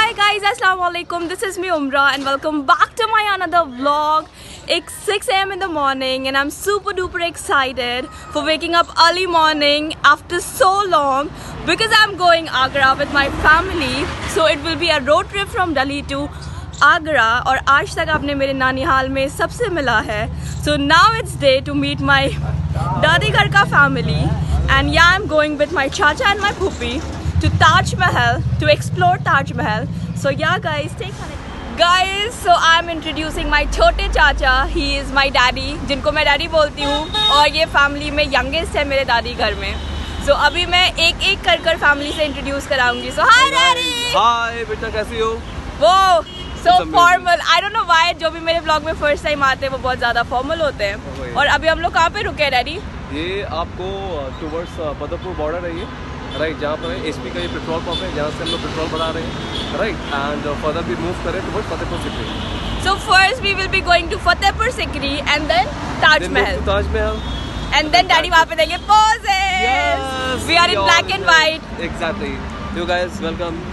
Hi guys, Assalamualaikum. This is me Umra and welcome back to my another vlog. It's 6 AM in the morning and I'm super duper excited for waking up early morning after so long because I'm going Agra with my family. So it will be a road trip from Delhi to Agra और आज तक आपने मेरे नानीहाल में सबसे मिला है. So now it's day to meet my दादी घर का family and yeah, I'm going with my chacha and my puppy to Taj Mahal to explore Taj Mahal. So yeah guys, so I'm introducing my छोटे चाचा. He is my daddy, जिनको मैं daddy बोलती हूँ और ये फैमिली में youngest है मेरे दादी घर में. So अभी मैं एक एक कर फैमिली से introduce कराऊंगी. So hi daddy. Hi बेटा, कैसी हो? वो so formal. I don't know why जो भी मेरे ब्लॉग में फर्स्ट टाइम आते हैं वो बहुत ज़्यादा फॉर्मल होते हैं. और अभी हम लोग कहाँ पे रुके हैं डैडी? ये आपको टुवर्ड्स फतेहपुर बॉर्डर है ये, राइट, जहाँ पर एचपी का ये पेट्रोल पंप है जहाँ से हम लोग पेट्रोल भरा रहे हैं, राइट, एंड फर्दर भी मूव करें towards Fatehpur Sikri. So first we will be going to Fatehpur Sikri and then Taj Mahal. Taj Mahal. And then daddy वहाँ पे देंगे poses. Yes, we are in black and white. Exactly. You guys welcome.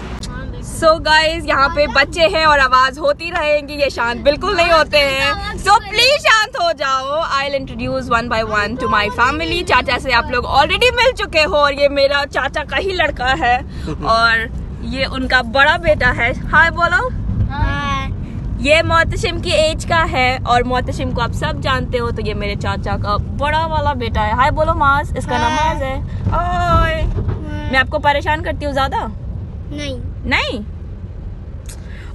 So guys, यहाँ पे बच्चे हैं और आवाज होती रहेंगी, ये शांत बिल्कुल नहीं होते हैं. So please शांत हो जाओ. I'll introduce one by one to my family. चाचा से आप लोग ऑलरेडी मिल चुके हो और ये मेरा चाचा का ही लड़का है और ये उनका बड़ा बेटा है. हाय बोलो. ये मोहतशिम की एज का है और मोहतशिम को आप सब जानते हो, तो ये मेरे चाचा का बड़ा वाला बेटा है. हाय बोलो मास, इसका नाम मास है. ओए, मैं आपको परेशान करती हूँ ज्यादा? नहीं.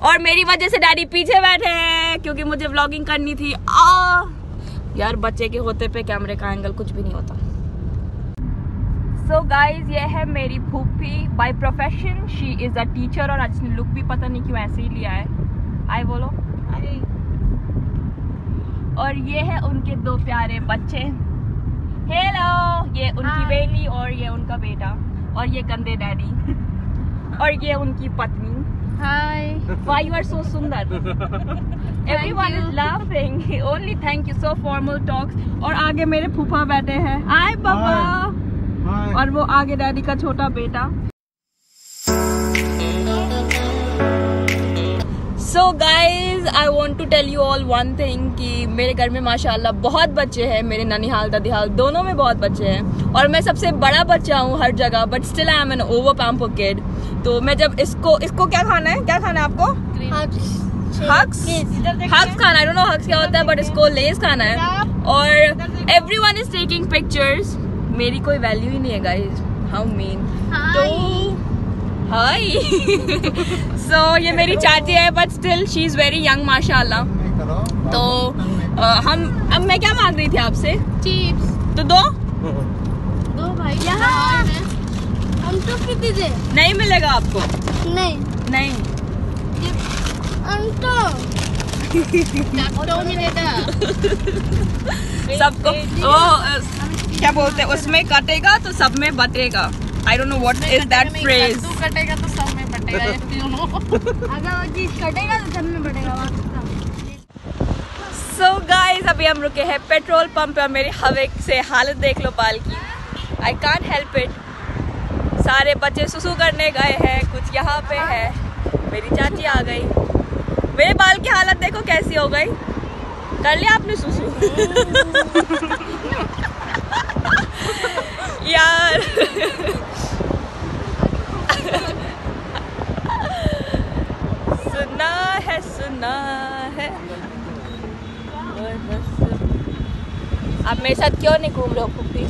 और मेरी वजह से डैडी पीछे बैठे हैं क्योंकि मुझे व्लॉगिंग करनी थी. यार बच्चे के होते पे कैमरे का एंगल कुछ भी नहीं होता. सो गाइज, ये है मेरी फूफी. By profession she is a teacher और आज लुक भी पता नहीं क्यों ऐसे ही लिया है. आई बोलो. और ये है उनके दो प्यारे बच्चे. हेलो. ये उनकी बेटी और ये उनका बेटा और ये गंदे डैडी और ये उनकी पत्नी. हाय. Why you are so सुंदर? Everyone is laughing. Only thank you. So formal talks. और आगे मेरे फूफा बैठे हैं. हाय पापा. और वो आगे डैडी का छोटा बेटा. So guys, I want to tell you all one thing कि मेरे घर में माशाल्लाह बहुत बच्चे हैं. मेरे नानीहाल दादीहाल दोनों में बहुत बच्चे हैं और मैं सबसे बड़ा बच्चा हूँ हर जगह. But still I am an over pampered kid. तो मैं जब इसको क्या खाना है आपको? हग्स खाना. आई डोंट नो हग्स क्या होता है बट इसको लेस खाना है. और एवरीवन इज टेकिंग पिक्चर्स. मेरी कोई वैल्यू ही नहीं है गाइस. How mean. तो हाय. सो ये मेरी चाची है but still she is very young माशाल्लाह. तो अब मैं क्या मांग रही थी आपसे? चिप्स. तो दो भाई. यहाँ हम तो कितने दे? नहीं मिलेगा आपको. नहीं सबको क्या बोलते हैं उसमें कटेगा तो सब में बटेगा. I don't know what is that phrase. तू कटेगा तो सब में बटेगा. अगर वो चीज कटेगा तो सब में बटेगा. So guys, अभी हम रुके हैं पेट्रोल पंप पे और मेरी हवा से हालत देख लो बाल की. I can't help it. सारे बच्चे सुसु करने गए हैं, कुछ यहाँ पे है. मेरी चाची आ गई. मेरे बाल की हालत देखो कैसी हो गई. कर लिया आपने सुसु? यार सुना है आप मेरे साथ क्यों नहीं घूम रहे हो पुप्पी?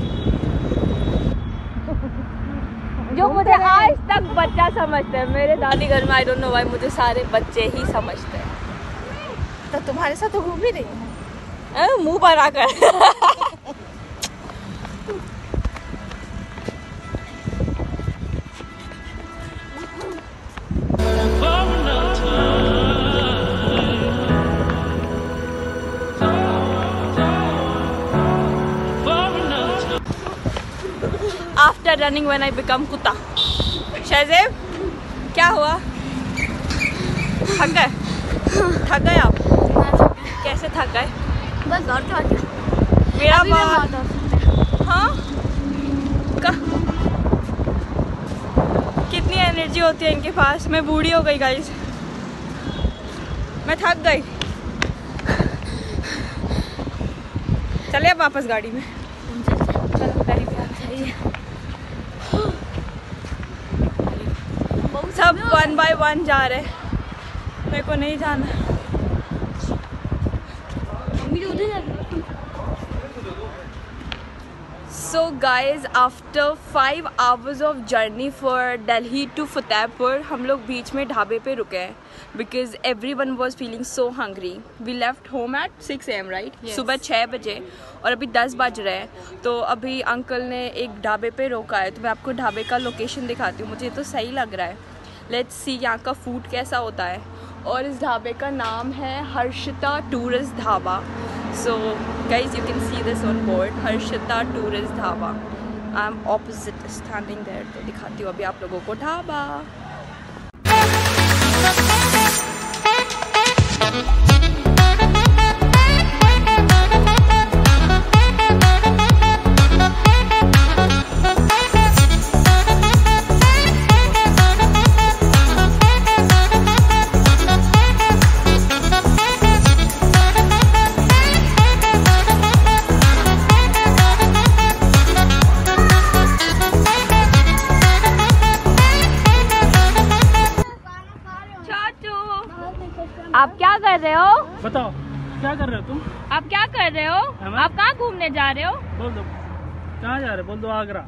जो मुझे आज तक बच्चा समझते हैं मेरे दादी घर में. आई डोंट नो व्हाई मुझे सारे बच्चे ही समझते हैं. तो तुम्हारे साथ तो घूम ही रही है मुंह बना कर. After running when I become कुत्ता. शहज़ेब क्या हुआ? थक गए आप? कैसे थक गए? बस दौड़ के आ गया. मेरा बाल. हाँ. कितनी एनर्जी होती है इनके पास। मैं बूढ़ी हो गई गाइस, मैं थक गई। चले अब वापस गाड़ी में। चलो गाड़ी पे आप जाइए। सब 1 by 1 जा रहे, मेरे को नहीं जाना। So guys, after 5 hours of journey for Delhi to Fatehpur, हम लोग बीच में ढाबे पे रुके हैं because everyone was feeling so hungry. We left home at 6 AM, right? Yes. सुबह 6 बजे और अभी 10 बज रहे हैं। तो अभी अंकल ने एक ढाबे पे रोका है, तो मैं आपको ढाबे का लोकेशन दिखाती हूँ। मुझे तो सही लग रहा है। लेट्स सी यहाँ का फूड कैसा होता है। और इस ढाबे का नाम है Harshita tourist dhaba. So guys, you can see this on board, Harshita tourist dhaba. I am opposite standing there, तो दिखाती हूँ अभी आप लोगों को ढाबा। आप क्या कर रहे हो? बताओ क्या कर रहे हो तुम? आप क्या कर रहे हो? आप कहाँ घूमने जा रहे हो? बोल दो कहाँ जा रहे हो? बोल दो आगरा।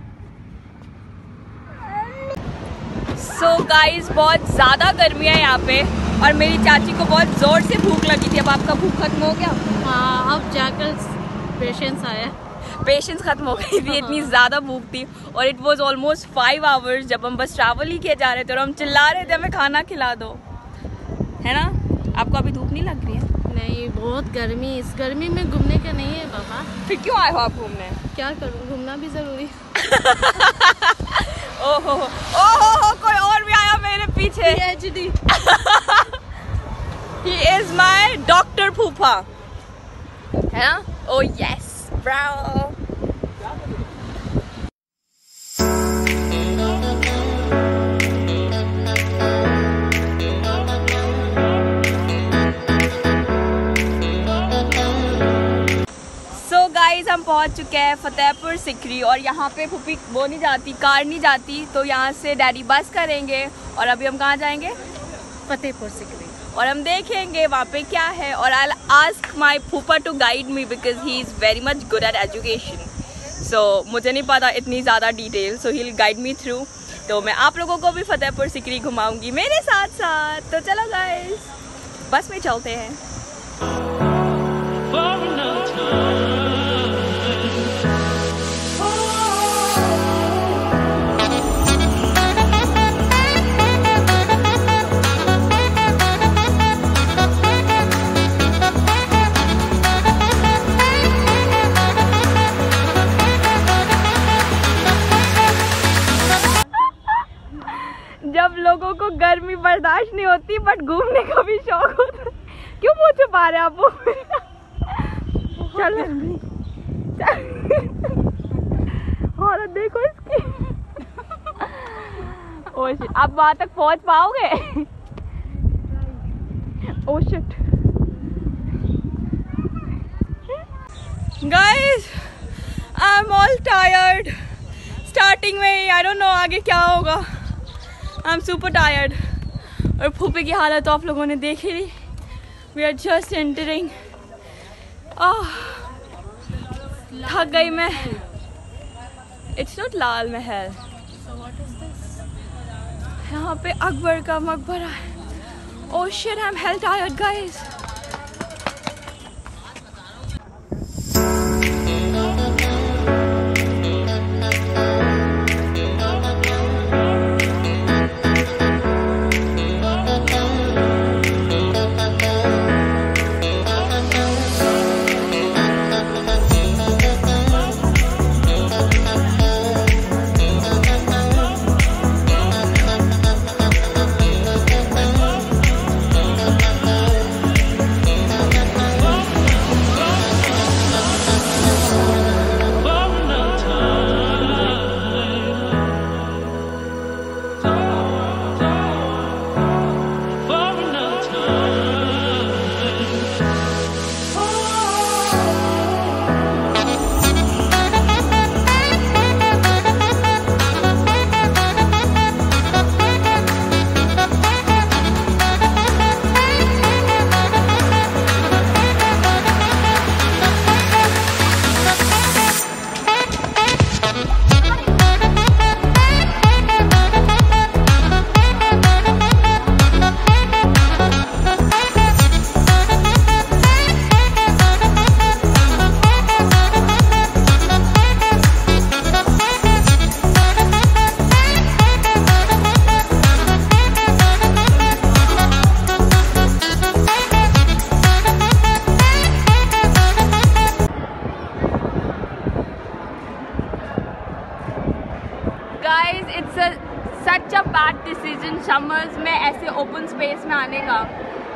So guys, बहुत ज़्यादा गर्मी है यहाँ पे और मेरी चाची को बहुत ज़ोर से भूख लगी थी। अब आपका भूख खत्म हो गया? हाँ, अब जाकर पेशेंस आया। पेशेंस खत्म हो गई थी, इतनी ज़्यादा भूख थी। और इट वॉज ऑलमोस्ट 5 hours जब हम बस ट्रैवल ही किए जा रहे थे और हम चिल्ला रहे थे हमें खाना खिला दो, है ना? आपको अभी धूप नहीं लग रही है? नहीं, बहुत गर्मी। इस गर्मी में घूमने का नहीं है बाबा। फिर क्यों आए हो आप घूमने? क्या करूँ, घूमना भी जरूरी। ओहो ओहो, कोई और भी आया मेरे पीछे। PhD। He is my doctor फूफा, है ना? Oh yes, bravo। हम पहुंच चुके हैं फतेहपुर सिकरी और यहाँ पे फूफी वो नहीं जाती, कार नहीं जाती, तो यहाँ से डैडी बस करेंगे। और अभी हम कहाँ जाएंगे? फतेहपुर सिकरी। और हम देखेंगे वहाँ पे क्या है। और आई आस्क माई फूफा to guide me because he is very much good at education. So मुझे नहीं पता इतनी ज़्यादा detail, so he will guide me through. तो मैं आप लोगों को भी फतेहपुर सिकरी घुमाऊँगी मेरे साथ साथ। तो चलो गाइस, बस में चलते हैं। जब लोगों को गर्मी बर्दाश्त नहीं होती बट घूमने का भी शौक होता है। क्यों मुँह छुपा रहे आप? चलो हालत देखो इसकी। ओह शिट, आप वहाँ तक पहुँच पाओगे? Oh shit guys, I am all tired. Starting में आई डोंट नो आगे क्या होगा। I am super tired. और फूफे की हालत तो आप लोगों ने देखी ली। We are just entering. थक गई मैं। इट्स नॉट लाल महल, यहाँ पे अकबर का मकबरा है। Oh shit, I am hello tired guys. ऐसे ओपन स्पेस में आने का।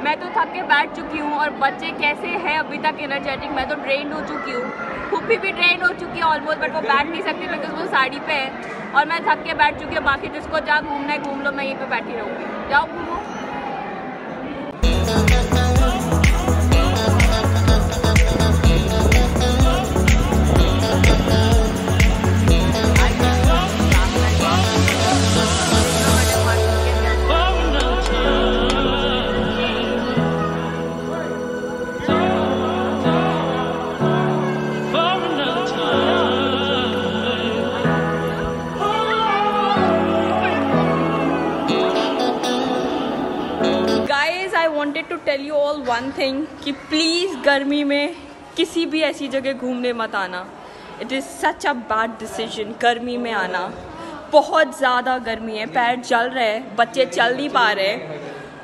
मैं तो थक के बैठ चुकी हूँ और बच्चे कैसे हैं अभी तक एनर्जेटिक, मैं तो ड्रेन हो चुकी हूँ। फूफी भी ड्रेन हो चुकी है ऑलमोस्ट, बट वो बैठ नहीं सकती बिकॉज वो साड़ी पे है और मैं थक के बैठ चुकी हूँ। बाकी जिसको जहाँ घूमना है घूम लो, मैं यहीं पे बैठी रहूँगी। जाओ घूमो। wanted to tell you all one thing कि प्लीज़ गर्मी में किसी भी ऐसी जगह घूमने मत आना। It is such a bad decision गर्मी में आना। बहुत ज़्यादा गर्मी है, पैर जल रहे हैं, बच्चे चल नहीं पा रहे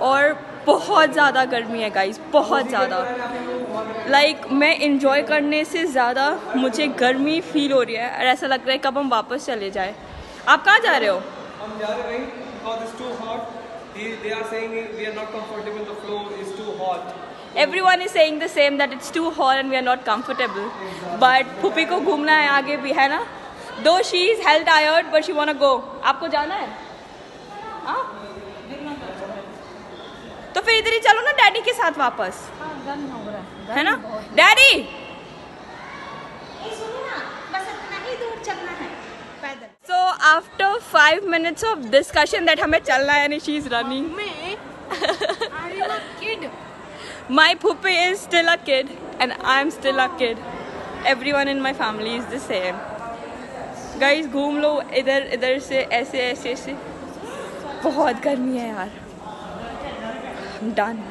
और बहुत ज़्यादा गर्मी है गाइस, बहुत ज़्यादा। लाइक मैं इंजॉय करने से ज़्यादा मुझे गर्मी फील हो रही है और ऐसा लग रहा है कब हम वापस चले जाए। आप कहाँ जा रहे हो? हम जा रहे हैं because it's too hot. They are saying we are not comfortable. The floor is too hot. Everyone is saying the same that it's too hot and we are not comfortable. But फूफी को घूमना है आगे भी, है ना? Though she is hell tired, but she wanna go. आपको जाना है? हाँ? तो फिर इधर ही चलो ना डैडी के साथ वापस। है ना? Daddy? So after 5 minutes of discussion that हमें चलना है, and she is running. Are you a kid? My puppy is still a kid and I'm still a kid. Everyone in my family is the same. Guys घूम लो इधर इधर से, ऐसे ऐसे ऐसे। बहुत गर्मी है यार। I'm done.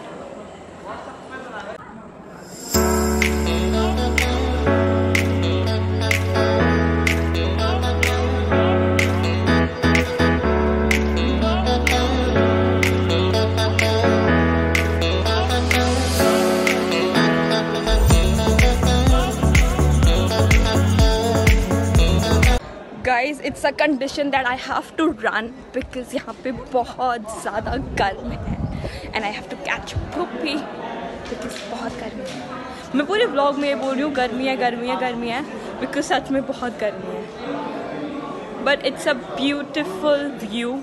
Guys, it's a condition that I have to run because यहाँ पे बहुत ज़्यादा गर्म है and I have to catch puppy because बहुत गर्मी है। मैं पूरे vlog में ये बोल रही हूँ गर्मी है गर्मी है गर्मी है because सच में बहुत गर्मी है। But it's a beautiful view,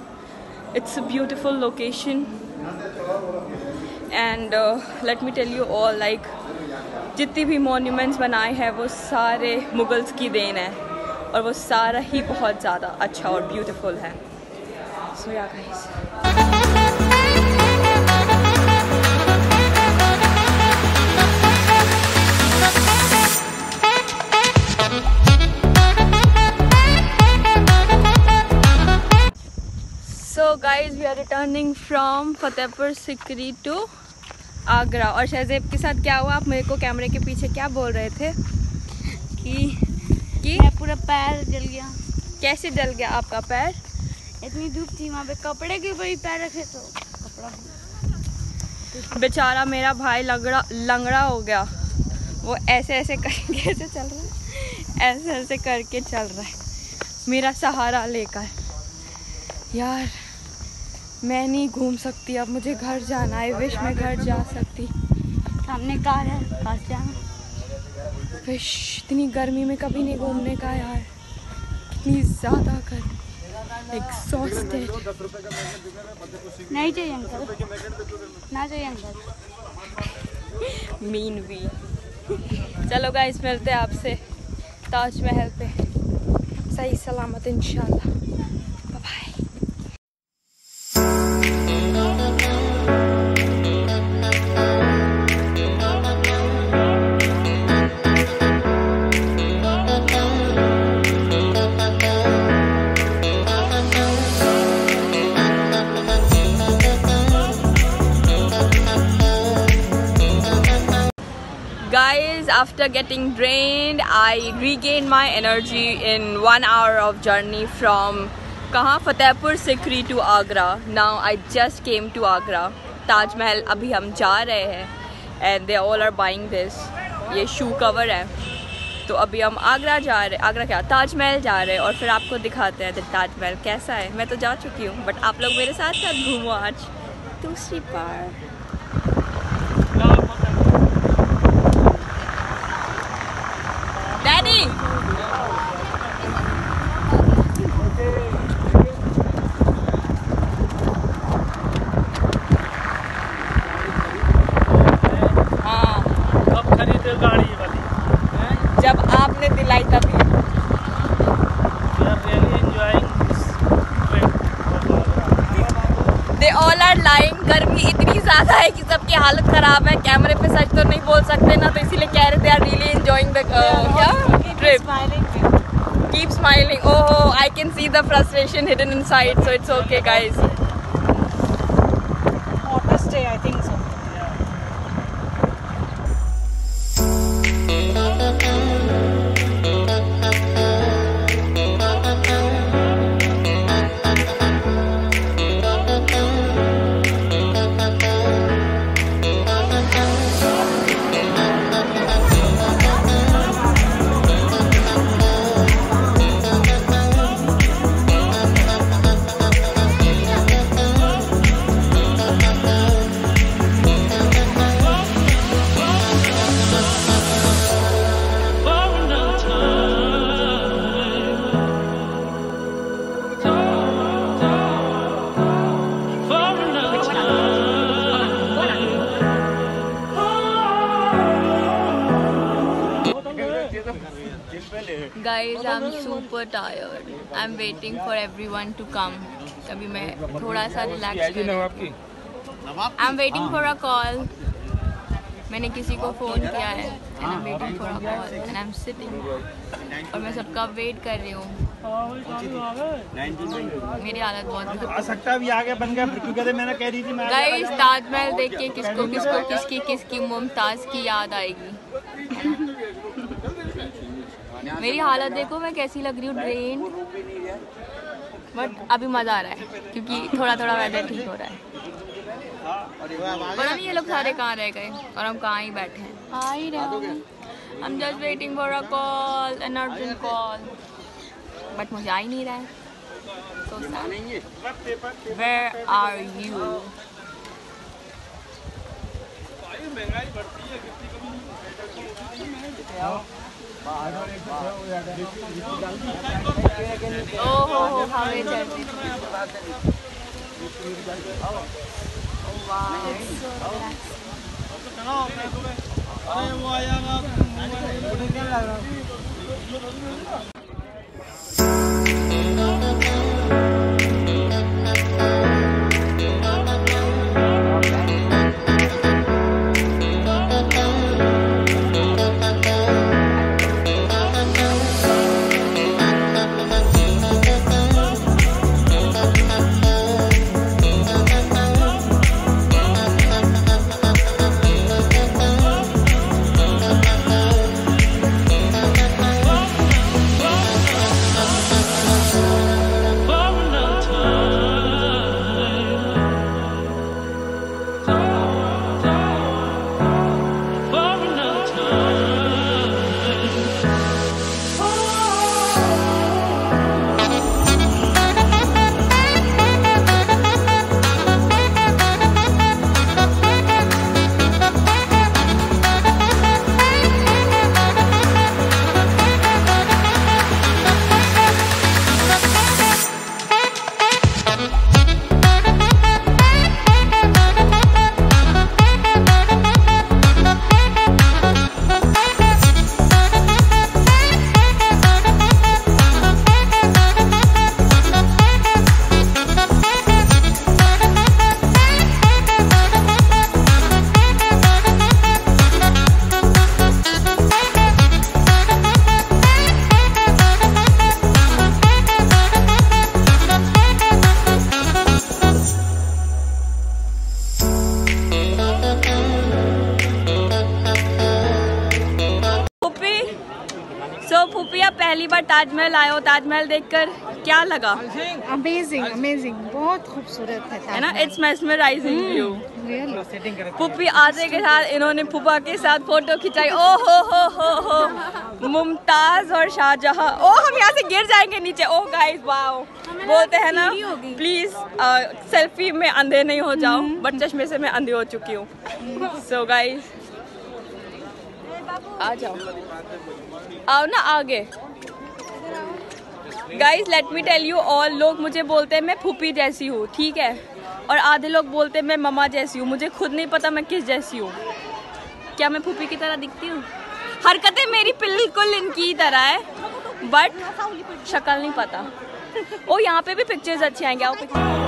it's a beautiful location and let me tell you all, like जितनी भी monuments बनाए हैं वो सारे मुगल्स की देन है और वो सारा ही बहुत ज़्यादा अच्छा और ब्यूटीफुल है। So yeah guys, so guys we are returning from Fatehpur Sikri to Agra. और शहजेब के साथ क्या हुआ? आप मेरे को कैमरे के पीछे क्या बोल रहे थे कि मैं पूरा पैर जल गया। कैसे जल गया आपका पैर? इतनी धूप थी वहाँ पे, कपड़े के ऊपर ही पैर रखे तो कपड़ा। बेचारा मेरा भाई लंगड़ा हो गया। वो ऐसे ऐसे करके ऐसे चल रहा है, ऐसे ऐसे करके चल रहा है मेरा सहारा लेकर। यार मैं नहीं घूम सकती अब, मुझे घर जाना है। विश मैं घर जा सकती। सामने कार है, पास जाना। विश इतनी गर्मी में कभी नहीं घूमने का यार, कितनी ज़्यादा गर्मी, एग्जॉस्टेड। नहीं चाहिए अंकल, ना चाहिए अंकल। मीन वी। चलो गाइस मिलते हैं आपसे ताजमहल पे सही सलामत इंशाल्लाह। Bye bye. Guys, after getting drained, I regained my energy in 1 hour of journey from कहाँ? Fatehpur Sikri to Agra. Now I just came to Agra. Taj Mahal अभी हम जा रहे हैं and they all are buying this. ये शू कवर है। तो अभी हम आगरा जा रहे हैं, आगरा क्या ताजमहल जा रहे हैं और फिर आपको दिखाते हैं ताजमहल कैसा है। मैं तो जा चुकी हूँ बट आप लोग मेरे साथ साथ घूमो आज। दूसरी बार डैडी हाँ कब खरीदे गाड़ी वाली? जब आपने दिलाई तभी। They all are lying। गर्मी इतनी ज़्यादा है कि सबकी हालत ख़राब है। कैमरे पे सच तो नहीं बोल सकते ना, तो इसीलिए कह रहे थे यार really enjoying the trip. Keep smiling। Oh, I can see the frustration hidden inside, so it's okay, guys। Hottest day, I think so. Guys, I'm super tired। I'm waiting for everyone to come। अभी मैं थोड़ा सा relax कर रही हूँ। I'm waiting for a call। मैंने किसी को फ़ोन किया है and I'm waiting for a call and I'm sitting और मैं सबका वेट कर रही हूँ। मेरी हालत बहुत आ सकता भी आगे बन गया क्योंकि मैंने कह दी थी मैं। गाइस, ताजमहल देख के किसको किसको किसकी मुमताज़ की याद आएगी। मेरी हालत देखो, मैं कैसी लग रही हूँ, ड्रेन। बट अभी मज़ा आ रहा है क्योंकि थोड़ा थोड़ा वेदर ठीक हो रहा है। पता नहीं ये लोग सारे कहाँ रह गए और हम कहाँ ही बैठे हैं। आ ही रहे हो। I'm just waiting for a call, an urgent call। But मुझे आ ही नहीं रहा है। So sad। Where are you? ओहो हमें चलती थी। अरे वो आया पहली बार ताजमहल आए हो, ताजमहल देखकर क्या लगा? अमेजिंग अमेजिंग, बहुत खूबसूरत है ना? It's mesmerising view. पुप्पी आते के साथ इन्होंने फूफा के साथ फोटो खिंचाई। ओ हो मुमताज और शाहजहां। ओ हम यहाँ से गिर जाएंगे नीचे। ओ गाइस वाओ, बोलते हैं ना प्लीज सेल्फी में अंधे नहीं हो जाओ, बट चश्मे से मैं अंधी हो चुकी हूँ। सो गाइस आ जाओ, आओ ना आगे। Guys let me tell you all, लोग मुझे बोलते हैं मैं फूफी जैसी हूँ, ठीक है, और आधे लोग बोलते हैं मैं मम्मा जैसी हूँ। मुझे खुद नहीं पता मैं किस जैसी हूँ। क्या मैं फूफी की तरह दिखती हूँ? हरकतें मेरी बिल्कुल इनकी तरह है, बट शक्ल नहीं पता। ओ यहाँ पे भी पिक्चर्स अच्छे आएंगे, आओ पिक्चर।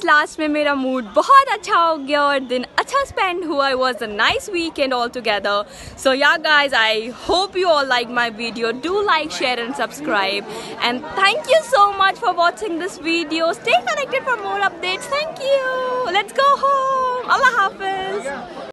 लास्ट में मेरा मूड बहुत अच्छा हो गया और दिन अच्छा स्पेंड हुआ. It was a nice weekend all together. So yeah guys, I hope you all like my video. Do like, share and subscribe. And thank you so much for watching this video. Stay connected for more updates. Thank you. Let's go home. Allah Hafiz.